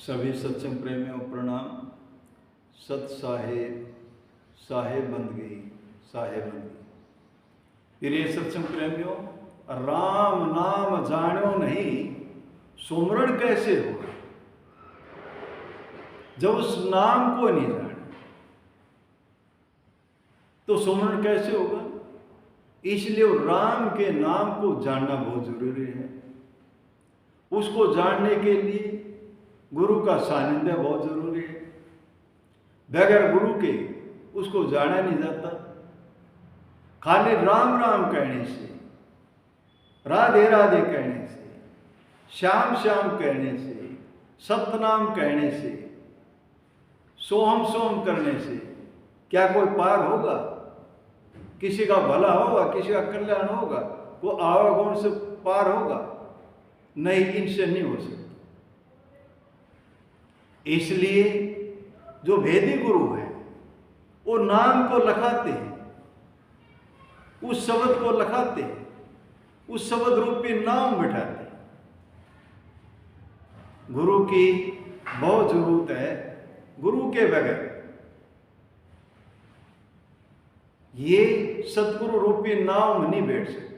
सभी सत्संग प्रेमियों प्रणाम। सत साहेब बंद गई, साहेब बंद गई। प्रिय सत्संग प्रेमियों, राम नाम जानो नहीं, सुमरण कैसे होगा जब उस नाम को नहीं जाने तो सुमरण कैसे होगा। इसलिए राम के नाम को जानना बहुत जरूरी है। उसको जानने के लिए गुरु का सानिध्य बहुत जरूरी है। बगैर गुरु के उसको जाना नहीं जाता। खाली राम राम कहने से, राधे राधे कहने से, श्याम श्याम कहने से, सतनाम कहने से, सोहम सोहम करने से क्या कोई पार होगा? किसी का भला होगा, किसी का कल्याण होगा, वो आवागुण से पार होगा? नहीं, इनसे नहीं हो सकता। इसलिए जो वेदी गुरु है वो नाम को लखाते हैं, उस शब्द को लखाते हैं, उस शब्द रूपी नाम बिठाते हैं। गुरु की बहुत जरूरत है। गुरु के बगैर ये सतगुरु रूपी नाम नहीं बैठ सकता।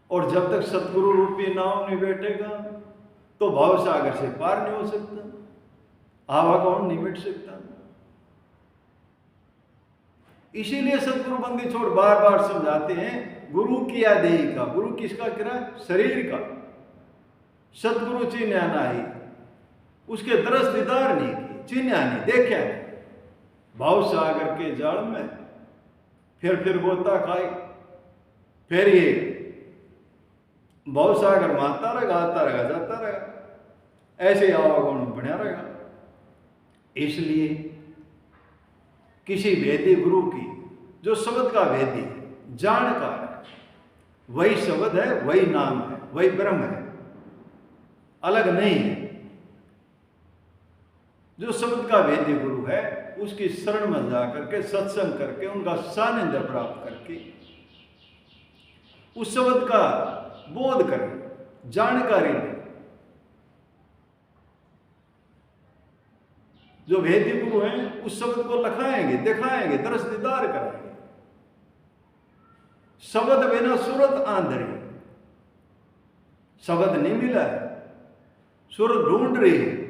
और जब तक सतगुरु रूपी नाम नहीं बैठेगा तो भाव सागर से पार नहीं हो सकता, आवागमन नहीं बैठ सकता। इसीलिए सतगुरु बंदी छोड़ बार बार समझाते हैं, गुरु किया देही का। गुरु किसका करा? शरीर का। सतगुरु चिन्ह नहीं, उसके दरस दीदार नहीं की, चिन्ह नहीं, देखा नहीं। भाव सागर के जाल में फिर गोता खाई, फिर ये भाव सागर मारता रहेगा, आता रहेगा, जाता रहेगा, ऐसे आवागमन बढ़िया रहेगा। इसलिए किसी वेदी गुरु की, जो शब्द का वेदी है, जानकार है, वही शब्द है, वही नाम है, वही ब्रह्म है, अलग नहीं है। जो शब्द का वेदी गुरु है उसकी शरण में जाकर के, सत्संग करके, उनका सानिध्य प्राप्त करके उस शब्द का बोध करें, जानकारी लें। जो वेदी गुरु हैं उस शब्द को लखाएंगे, दिखाएंगे, दरस दीदार कराएंगे। शब्द बिना सूरत आंधरी, शब्द नहीं मिला है, सूरत ढूंढ रही है।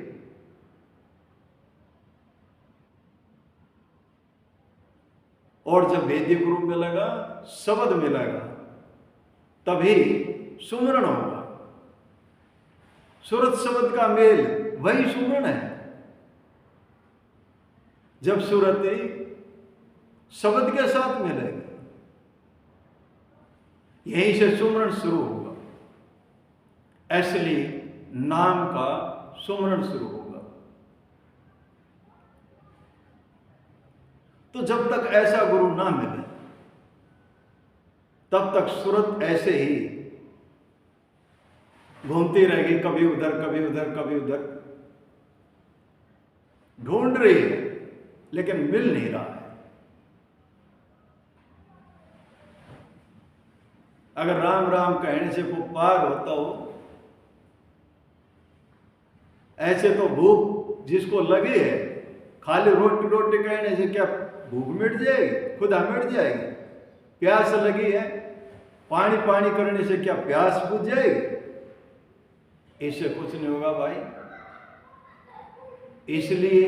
और जब वेदी गुरु मिलेगा, शब्द मिलेगा, तभी सुमरण होगा। सूरत शब्द का मेल वही सुमरण है। जब सूरत शब्द के साथ मिलेगी, यहीं से सुमरण शुरू होगा। असली नाम का सुमरण शुरू होगा। तो जब तक ऐसा गुरु ना मिले तब तक सूरत ऐसे ही घूमती रहेगी, कभी उधर कभी उधर कभी उधर, ढूंढ रही है लेकिन मिल नहीं रहा है। अगर राम राम कहने से वो पार होता हो, ऐसे तो भूख जिसको लगी है, खाली रोटी रोटी कहने से क्या भूख मिट जाएगी? खुदा मिट जाएगी। प्यास लगी है, पानी पानी करने से क्या प्यास बुझ जाएगी? इससे कुछ नहीं होगा भाई। इसलिए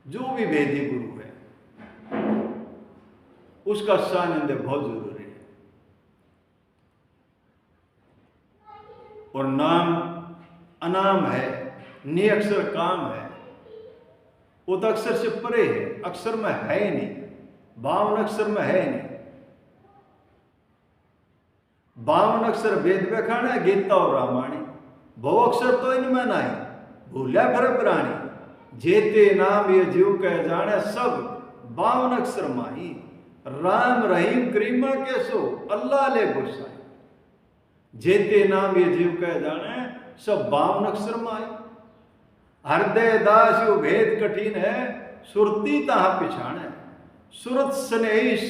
जो भी वेदी गुरु है उसका सानिध्य बहुत जरूरी है। और नाम अनाम है, निअक्षर काम है, वो तो अक्षर से परे है, अक्षर में है ही नहीं, 52 अक्षर में है ही नहीं। 52 अक्षर वेद व्याख्यान है, गीता और रामायण। बहु अक्षर तो इनमें नहीं, भूल्या भर प्राणी, जेते नाम ये जीव कह जाने, सब 52 अक्षर माही। राम रहीम करीमा के सो, अल्लाह ले गुस्सा, जेते नाम ये जीव कह जाने, सब 52 अक्षर माही। हृदय दास यो भेद कठिन है, सुरती तहा पिछाने, सुरत स्नेहिस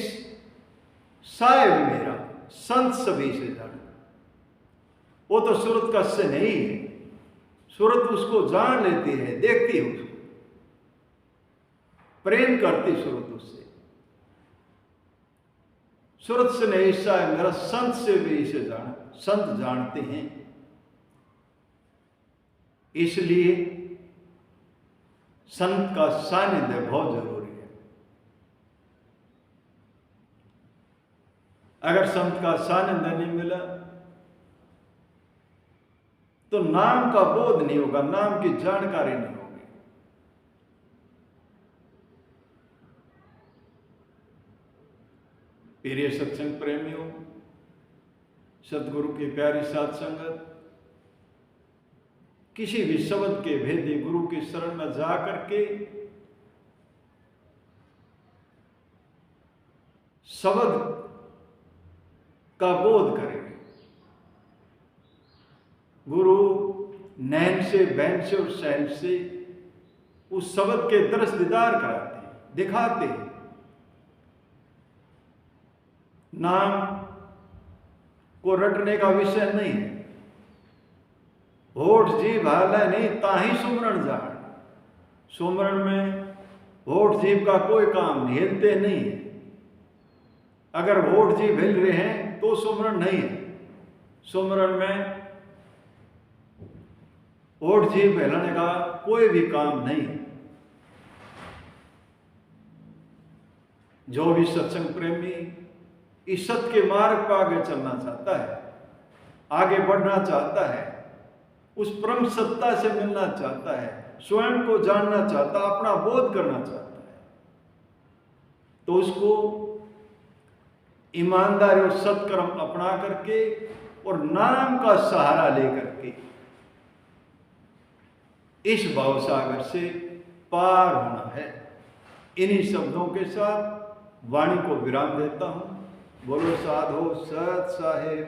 साहेब मेरा, संत सभी से जाने। वो तो सूरत का से नहीं है, सूरत उसको जान लेती है, देखती है, उसको प्रेम करती सूरत उससे। सूरत से नहीं ऐसा है, मेरा संत से भी इसे संत जानते हैं। इसलिए संत का सानिध्य बहुत जरूरी है। अगर संत का सानिध्य नहीं मिला तो नाम का बोध नहीं होगा, नाम की जानकारी नहीं होगी। प्रिय सत्संग प्रेमियों, सतगुरु की प्यारी साथ संगत, किसी भी शब्द के भेदी गुरु की शरण में जाकर के शब्द का बोध करेंगे। गुरु नैन से, बैन से और सैन से उस शब्द के दर्श दीदार कराते हैं, दिखाते हैं। नाम को रटने का विषय नहीं है, होठ जीभ हाल नहीं ताही सुमरण जान। सुमरण में होठ जीभ का कोई काम नहीं, हिलते नहीं है। अगर होठ जीभ हिल रहे हैं तो सुमरण नहीं है। सुमरण में होठ जीभ हिलाने का कोई भी काम नहीं है। जो भी सत्संग प्रेमी इस सत्य के मार्ग पर आगे चलना चाहता है, आगे बढ़ना चाहता है, उस परम सत्ता से मिलना चाहता है, स्वयं को जानना चाहता, अपना बोध करना चाहता है, तो उसको ईमानदारी और सत्कर्म अपना करके और नाम का सहारा लेकर के इस भवसागर से पार होना है। इन्हीं शब्दों के साथ वाणी को विराम देता हूं। बोलो साधो सत साहिब,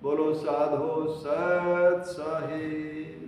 बोलो साधो सत साहिब।